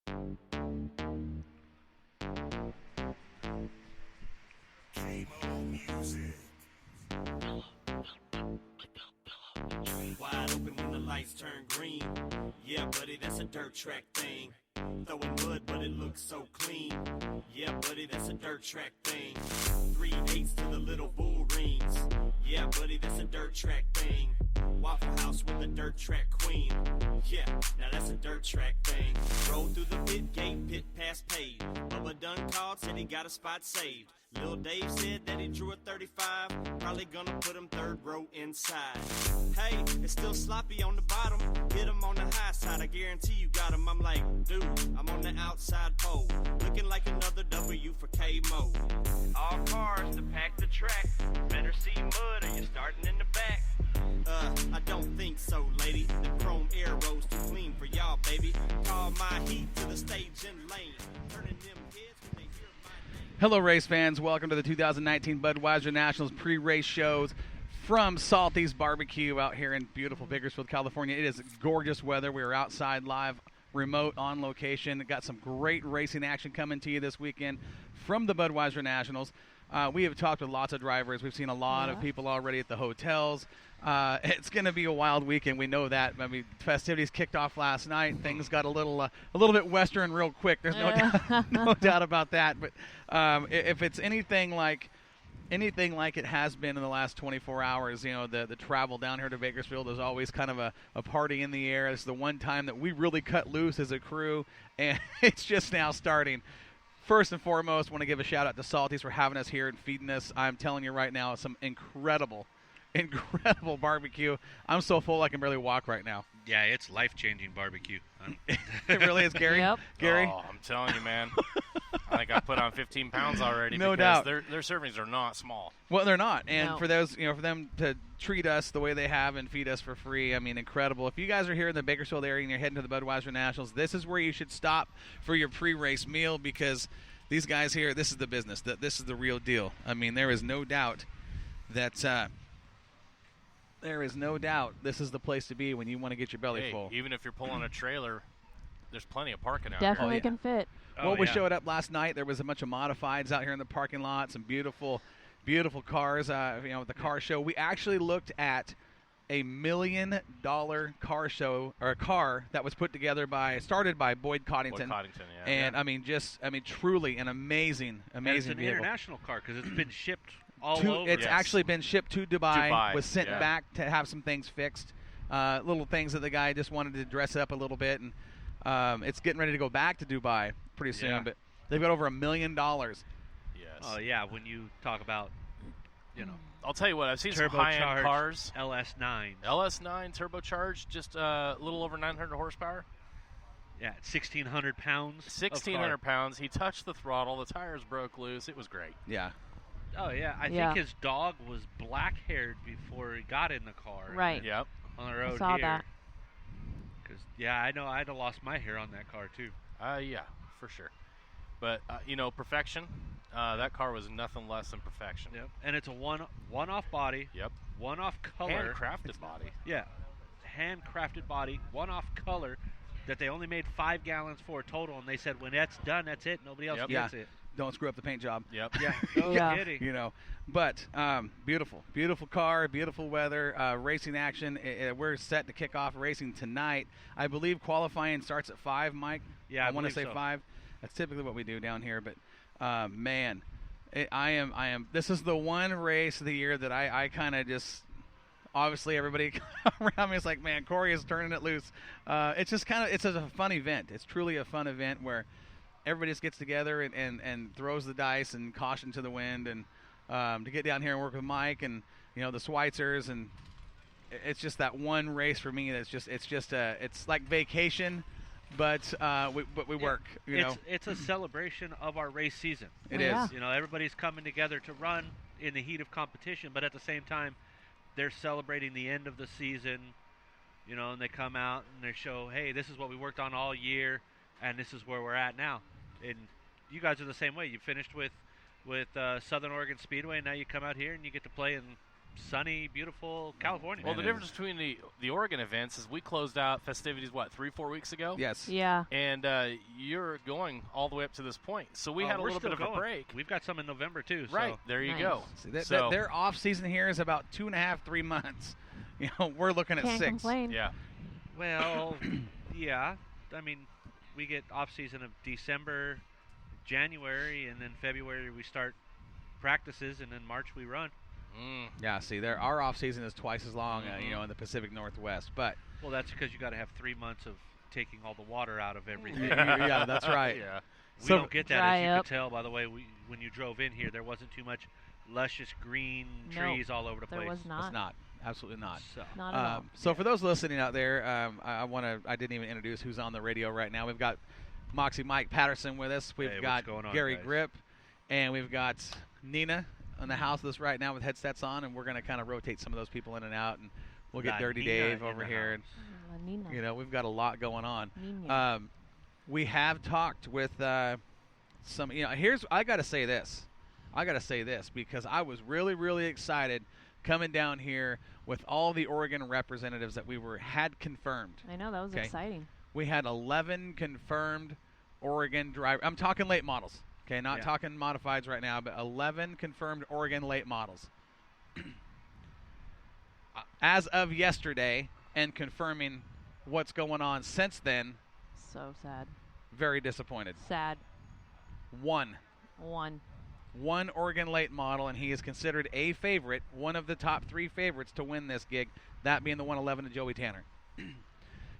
Wide open when the lights turn green. Yeah, buddy, that's a dirt track thing. Throwing mud, but it looks so clean. Yeah, buddy, that's a dirt track thing. 3/8 to the little bull rings. Yeah, buddy, that's a dirt track thing. Waffle House with a dirt track queen. Yeah, now that's a dirt track thing. Roll through the pit gate, pit pass paid. Bubba done called, said he got a spot saved. Lil Dave said that he drew a 35. Probably gonna put him third row inside. Hey, it's still sloppy on the bottom. Hit him on the high side, I guarantee you got him. I'm like, dude, I'm on the outside pole. Looking like another W for K-Mo. All cars to pack the track. Better see mud or you're starting in the back. I don't think so, lady. The chrome arrows too clean for y'all, baby. Call my heat to the stage and lane. Turning them heads when they hear my name. Hello, race fans. Welcome to the 2019 Budweiser Nationals pre-race shows from Salty's Barbecue out here in beautiful Bakersfield, California. It is gorgeous weather. We are outside live, remote, on location. Got some great racing action coming to you this weekend from the Budweiser Nationals. We have talked with lots of drivers. We've seen a lot of people already at the hotels. It's going to be a wild weekend. We know that. I mean, festivities kicked off last night. Things got a little bit Western real quick. There's no doubt about that. But if it's anything like it has been in the last 24 hours, you know, the travel down here to Bakersfield is always kind of a party in the air. It's the one time that we really cut loose as a crew, and it's just now starting. First and foremost, want to give a shout-out to Salty's for having us here and feeding us. I'm telling you right now, some incredible barbecue. I'm so full I can barely walk right now. Yeah, it's life-changing barbecue. It really is, Gary. Yep. Gary? Oh, I'm telling you, man. I think I put on 15 pounds already. No because doubt. Their servings are not small. Well, they're not. And No. for those, for them to treat us the way they have and feed us for free, I mean, incredible. If you guys are here in the Bakersfield area and you're heading to the Budweiser Nationals, this is where you should stop for your pre-race meal, because these guys here, this is the business. This is the real deal. I mean, there is no doubt that this is the place to be when you want to get your belly full. Even if you're pulling a trailer, there's plenty of parking out Definitely Oh, yeah. can fit. Well, we showed up last night. There was a bunch of modifieds out here in the parking lot, some beautiful cars, with the car show. We actually looked at $1 million car show, or a car that was started by Boyd Coddington. And yeah. Truly an amazing And it's an vehicle. international car because it's been shipped all over. It's Yes. actually been shipped to Dubai, was sent yeah. back to have some things fixed. Little things that the guy just wanted to dress up a little bit, and it's getting ready to go back to Dubai pretty soon. Yeah. But they've got over $1 million. Yes. Oh, yeah, when you talk about, I'll tell you what, I've seen some high-end turbocharged cars. LS9. LS9 turbocharged, just a little over 900 horsepower. Yeah, 1,600 pounds. 1,600 pounds. He touched the throttle. The tires broke loose. It was great. Yeah. Oh, yeah. I Yeah. think his dog was black-haired before he got in the car. Right. Yep. On the road I saw here. that. Because, yeah, I know I'd have lost my hair on that car, too. Yeah, for sure. But, perfection. That car was nothing less than perfection. Yep. And it's a one-off body. Yep. One-off color. Handcrafted body. Yeah. Handcrafted body, one-off color that they only made 5 gallons for total. And they said, when that's done, that's it. Nobody else Yep. gets Yeah. it. Don't screw up the paint job. Yep. Yeah. No Yeah. kidding. But beautiful car, beautiful weather, racing action. We're set to kick off racing tonight. I believe qualifying starts at 5, Mike. Yeah, I want to believe say so. 5. That's typically what we do down here. But man, I am. This is the one race of the year that I kind of just. Obviously, everybody around me is like, man, Corey is turning it loose. It's just it's a fun event. It's truly a fun event where everybody just gets together and throws the dice and caution to the wind, and to get down here and work with Mike and the Schweitzers, and it's just that one race for me that's just it's like vacation, but we work. It's a celebration of our race season. It Yeah. is. Everybody's coming together to run in the heat of competition, but at the same time, they're celebrating the end of the season. And they come out and they show, hey, this is what we worked on all year, and this is where we're at now. And you guys are the same way. You finished with Southern Oregon Speedway, and now you come out here and you get to play in sunny, beautiful California. Well, the difference between the Oregon events is we closed out festivities, 3-4 weeks ago? Yes. Yeah. And you're going all the way up to this point. So we had a we're little bit still of a going. break. We've got some in November, too. Right. So. There you Nice. go. See, their off season here is about 2.5-3 months. We're looking at Can't 6. complain. Yeah. Well, yeah. I mean, we get off-season of December, January, and then February we start practices, and then March we run. Yeah, see, our off season is twice as long, in the Pacific Northwest. But Well, that's because you got to have 3 months of taking all the water out of everything. yeah, that's right. Yeah. We So- don't get that, Dry as you up. could tell, by the way, when you drove in here. There wasn't too much luscious green Nope, trees all over the There place. was not. It's not. Absolutely not. So, Not at all. So for those listening out there, I didn't even introduce who's on the radio right now. We've got Moxie Mike Patterson with us. We've Hey, got what's going on, Gary guys? Grip, and we've got Nina in the house with us right now with headsets on, and we're going to kind of rotate some of those people in and out, and we'll get La Dirty Nina Dave in over the here. house. And, La Nina. we've got a lot going on. Nina. We have talked with some. I got to say this. Because I was really, really excited coming down here with all the Oregon representatives that we had confirmed. I know, that was Okay. exciting. We had 11 confirmed Oregon driver. I'm talking late models. Okay, not Yeah. talking modifieds right now, but 11 confirmed Oregon late models. As of yesterday, and confirming what's going on since then, So sad. very disappointed. Sad. One Oregon late model, and he is considered a favorite, one of the top 3 favorites to win this gig, that being the 111 of Joey Tanner.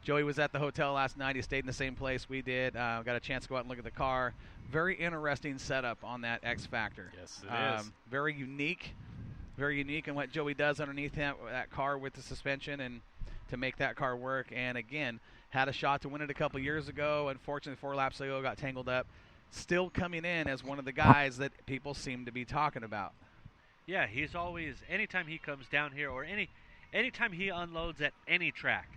Joey was at the hotel last night. He stayed in the same place we did. Got a chance to go out and look at the car. Very interesting setup on that X Factor. Yes, it is. Very unique in what Joey does underneath that car with the suspension and to make that car work. And again, had a shot to win it a couple years ago. Unfortunately, 4 laps ago, got tangled up. Still coming in as one of the guys that people seem to be talking about. Yeah, he's always, anytime he comes down here or anytime he unloads at any track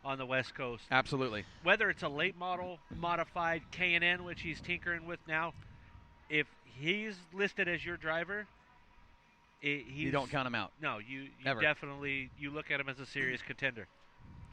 on the West Coast, Absolutely. whether it's a late model, modified, K&N, which he's tinkering with now, if he's listed as your driver, You don't count him out. No, you Ever. definitely, you look at him as a serious contender.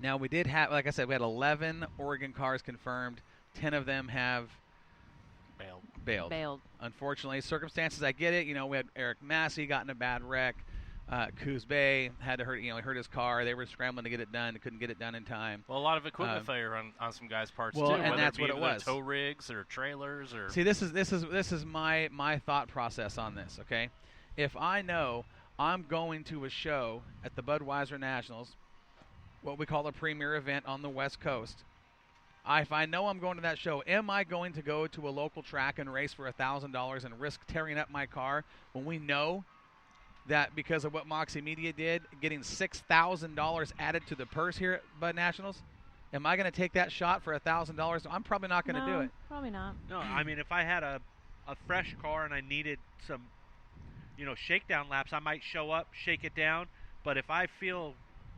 Now, we did have, like I said, we had 11 Oregon cars confirmed. 10 of them have bailed. Unfortunately, circumstances, I get it. We had Eric Massey got in a bad wreck. Coos Bay had to hurt his car. They were scrambling to get it done. They couldn't get it done in time. Well, a lot of equipment failure on some guys' parts well, too. and whether that's it be what it their was. Tow rigs or trailers or. See, this is my thought process on this. Okay, if I know I'm going to a show at the Budweiser Nationals, what we call a premier event on the West Coast. If I know I'm going to that show, am I going to go to a local track and race for $1,000 and risk tearing up my car when we know that because of what Moxie Media did, getting $6,000 added to the purse here at Bud Nationals? Am I going to take that shot for $1,000? I'm probably not going to do it. Probably not. No, I mean, if I had a fresh car and I needed some, shakedown laps, I might show up, shake it down. But if I feel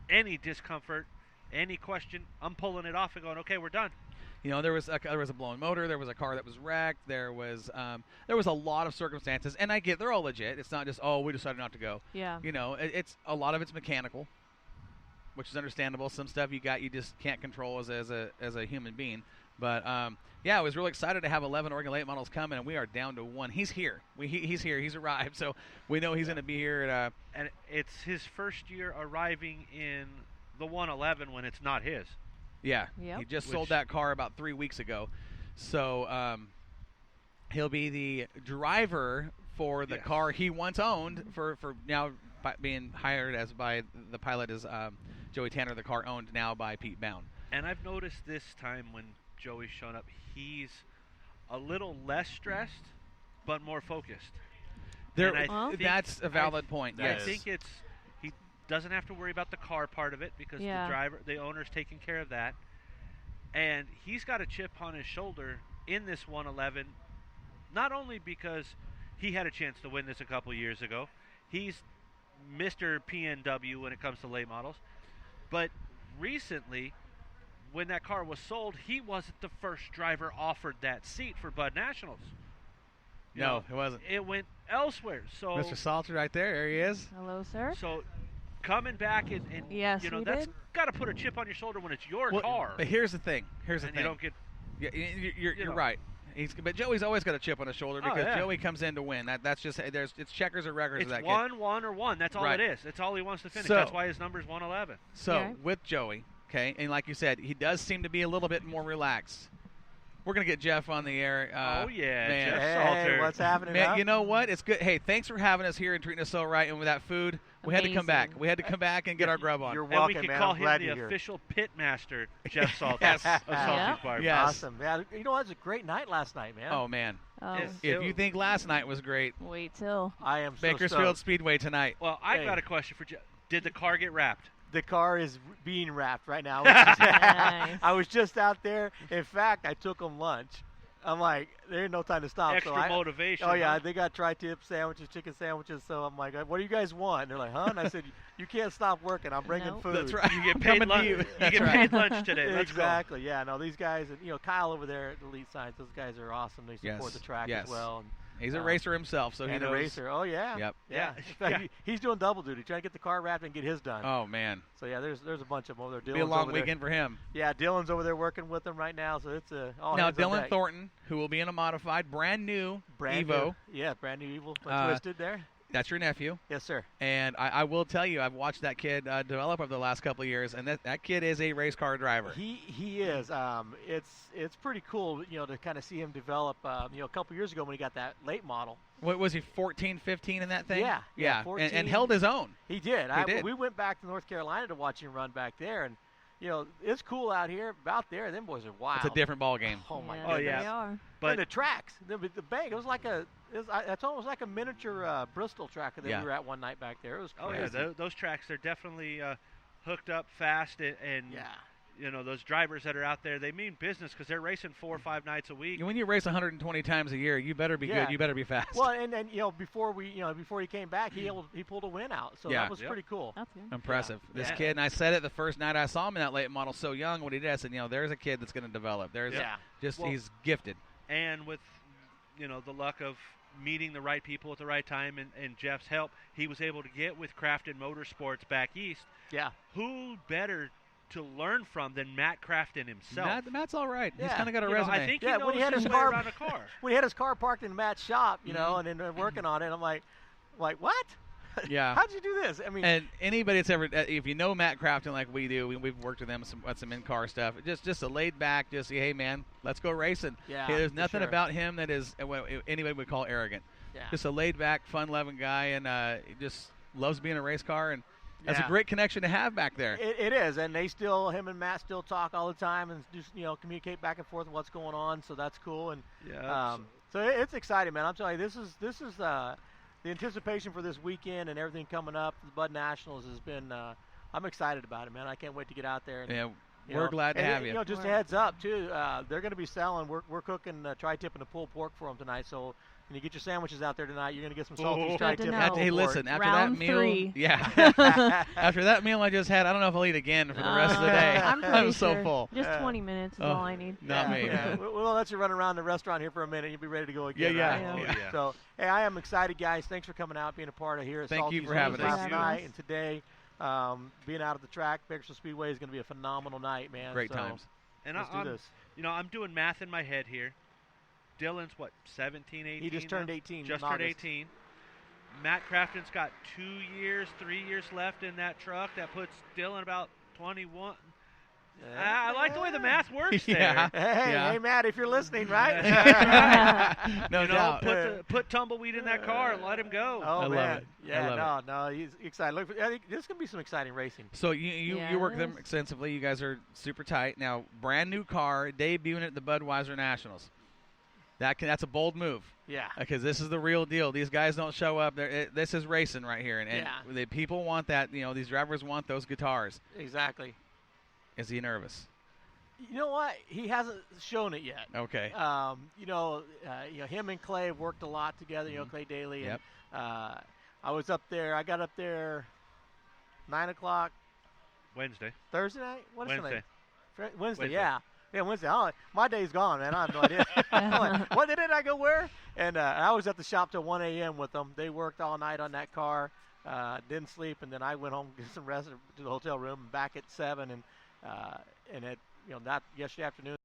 any discomfort, any question, I'm pulling it off and going, okay, we're done. There was a blown motor. There was a car that was wrecked. There was a lot of circumstances, and I get they're all legit. It's not just we decided not to go. Yeah. It's a lot of it's mechanical, which is understandable. Some stuff you just can't control as a human being. But I was really excited to have 11 Oregon late models coming, and we are down to 1. He's here. He's here. He's arrived, so we know he's going to be here. And it's his first year arriving in the 111 when it's not his. Yeah, Yep. he just sold that car about 3 weeks ago. So he'll be the driver for the car he once owned for now being hired by the pilot as Joey Tanner, the car owned now by Pete Bound. And I've noticed this time when Joey's shown up, he's a little less stressed but more focused. That's a valid point. That Yes. I think he doesn't have to worry about the car part of it because the owner's taking care of that. And he's got a chip on his shoulder in this 111, not only because he had a chance to win this a couple years ago. He's Mr. PNW when it comes to late models. But recently, when that car was sold, he wasn't the first driver offered that seat for Bud Nationals. No, it wasn't. It went elsewhere. So Mr. Salter right there he is. Hello, sir. So coming back and Yes, you know we that's did. got to put a chip on your shoulder when it's your Well, car. But here's the thing. Here's the and thing. you don't get Yeah, you're know. right. But Joey's always got a chip on his shoulder Oh, because yeah. Joey comes in to win. That's just it's checkers or records it's of that one, kid. one, or one. That's all Right. it is. That's all he wants to finish. So- That's why his number's 111. So Yeah. with Joey, okay, and like you said, he does seem to be a little bit more relaxed. We're gonna get Jeff on the air. Oh yeah, man. Jeff Hey, Salter. what's happening? Man, huh? you know what? It's good. Hey, thanks for having us here and treating us so right. And with that food, we had to come back. Amazing. We had to come back and get our grub on. You're And welcome, we could man. call I'm him glad the you're here. official pit master, Jeff Salter Yes. of Salty's Yeah. Bar. Yes. Awesome. Yeah, you know, it was a great night last night, man. Oh man, Oh, Yes. if you think last night was great, wait till. I am so Bakersfield stoked. Speedway tonight. Well, I've Hey. got a question for Jeff. Did the car get wrapped? The car is being wrapped right now. Nice. I was just out there. In fact, I took them lunch. I'm like, there ain't no time to stop. Extra so I, motivation. Oh, yeah, huh? they got tri-tip sandwiches, chicken sandwiches. So I'm like, what do you guys want? And they're like, huh? And I said, you can't stop working. I'm bringing Nope. food. That's right. You get Coming paid to lunch. you. You That's get right. paid lunch today. Let's Exactly. Yeah. No, these guys, and Kyle over there at Elite Science, those guys are awesome. They support Yes, the track yes. as well. And, He's a racer himself, so he and knows. a racer. Oh yeah. Yep. Yeah. Yeah. In fact, he's doing double duty, trying to get the car wrapped and get his done. Oh man, So yeah, there's a bunch of them over there. be a Dylan's long over there. weekend for him. Yeah, Dylan's over there working with them right now, so it's all Now hands on Dylan deck. Thornton, who will be in a modified, brand new Brand Evo. new, yeah, brand new Evo, Uh, twisted there. That's your nephew, Yes, sir. and I will tell you, I've watched that kid develop over the last couple of years, and that kid is a race car driver. He is. It's pretty cool, to kind of see him develop. A couple years ago when he got that late model, What was he, 14, 15 in that thing? Yeah, yeah, 14. and held his own. he did. did. We went back to North Carolina to watch him run back there, and it's cool out here. Out there, them boys are wild. It's a different ball game. Oh my Yeah, Oh, goodness. yeah. They are. But and the tracks, the bank. It was like I told him it was like a miniature Bristol track that Yeah. we were at one night back there. It was oh crazy. yeah, those tracks they're definitely hooked up fast, and Yeah. those drivers that are out there, they mean business because they're racing 4 or 5 nights a week. When you race 120 times a year, you better be Yeah. good. You better be fast. Well, and before he came back, he pulled a win out, so Yeah. that was Yep. pretty cool. That's good. Impressive. This Yeah. kid, and I said it the first night I saw him in that late model, so young. What he did, I said, there's a kid that's going to develop. There's Yeah. Well- he's gifted. And with the luck of meeting the right people at the right time and Jeff's help, he was able to get with Crafton Motorsports back east. Yeah. Who better to learn from than Matt Crafton himself? Matt's all right. He's Yeah. kind of got a You know, resume. I think Yeah, he knows when he had his his way car- around a car. When he had his car parked in Matt's shop, Mm-hmm. and then working on it, I'm like, what? Yeah. How'd you do this? I mean, And anybody that's ever, if you know Matt Crafton like we do, we've worked with him on some in-car stuff. Just a laid back, just hey man, let's go racing. Yeah, Hey, there's for nothing sure. about him that is what anybody would call arrogant. yeah. Just a laid back, fun-loving guy, and he just loves being a race car, and that's a Yeah. great connection to have back there. It is, and him and Matt still talk all the time and just communicate back and forth what's going on. So that's cool, and Yeah. so it's exciting, man. I'm telling you, this is the anticipation for this weekend and everything coming up. The Bud Nationals has been. I'm excited about it, man. I can't wait to get out there. And, Yeah, you we're know, glad to and, have you. Just a Right. heads up too. They're going to be selling. We're cooking tri-tip and a pulled pork for them tonight. So when you get your sandwiches out there tonight, you're going to get some salty Good tri-tip. to and know. pulled Hey, pork. listen, after Round that meal, 3. yeah, after that meal I just had, I don't know if I'll eat again for the rest of the day. I'm pretty so sure. full. Just Yeah. 20 minutes is Oh, all I need. Not me. Yeah. We'll let you run around the restaurant here for a minute. You'll be ready to go again. Yeah, right? yeah. Oh, yeah. So, hey, I am excited, guys. Thanks for coming out, being a part of here at Thank you Salty's for having us. last night Yes. and today. Being out at the track, Bakersfield Speedway is going to be a phenomenal night, man. Great So, times. And Let's do I'm, this. I'm doing math in my head here. Dylan's what, 17, 18? He just turned now? 18 in Just turned August. 18. Matt Crafton's got 2 years, 3 years left in that truck. That puts Dylan about 21. I like the way the math works Yeah. there. Hey, Yeah. hey, Matt, if you're listening, right? No You know, doubt. put tumbleweed in that car and let him go. Oh, I love man. it. I Yeah, love no, he's excited. Look, I think this is going to be some exciting racing. So you Yeah, work it them is. extensively. You guys are super tight. Now, brand new car, debuting at the Budweiser Nationals. That's a bold move Yeah. because this is the real deal. These guys don't show up. This is racing right here, and Yeah. the people want that. These drivers want those guitars. Exactly. Is he nervous? You know what? He hasn't shown it yet. Okay. Him and Clay have worked a lot together. Clay Daly. Yep. And, I was up there. I got up there 9 o'clock Wednesday. Thursday night. What is Wednesday. Wednesday. Wednesday. Wednesday. Yeah. Yeah, Wednesday. My day's gone, man. I have no idea. I'm like, what did I go where? And I was at the shop till 1 a.m. with them. They worked all night on that car, didn't sleep, and then I went home, get some rest to the hotel room, and back at 7, and at not yesterday afternoon.